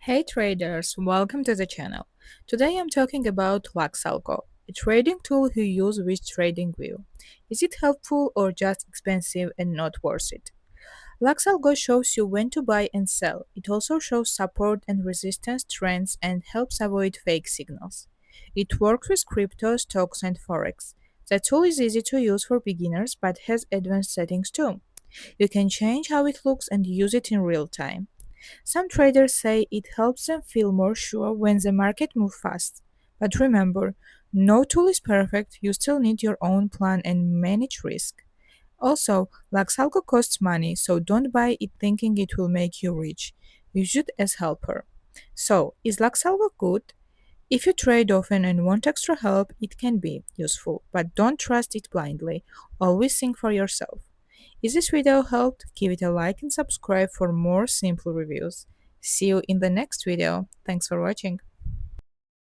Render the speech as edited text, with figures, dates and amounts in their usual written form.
Hey traders, welcome to the channel. Today I'm talking about LuxAlgo, a trading tool you use with TradingView. Is it helpful or just expensive and not worth it? LuxAlgo shows you when to buy and sell. It also shows support and resistance trends and helps avoid fake signals. It works with crypto, stocks, and forex. The tool is easy to use for beginners but has advanced settings too. You can change how it looks and use it in real time. Some traders say it helps them feel more sure when the market moves fast. But remember, no tool is perfect, you still need your own plan and manage risk. Also, LuxAlgo costs money, so don't buy it thinking it will make you rich. Use it as helper. So, is LuxAlgo good? If you trade often and want extra help, it can be useful, but don't trust it blindly. Always think for yourself. If this video helped, give it a like and subscribe for more simple reviews. See you in the next video. Thanks for watching.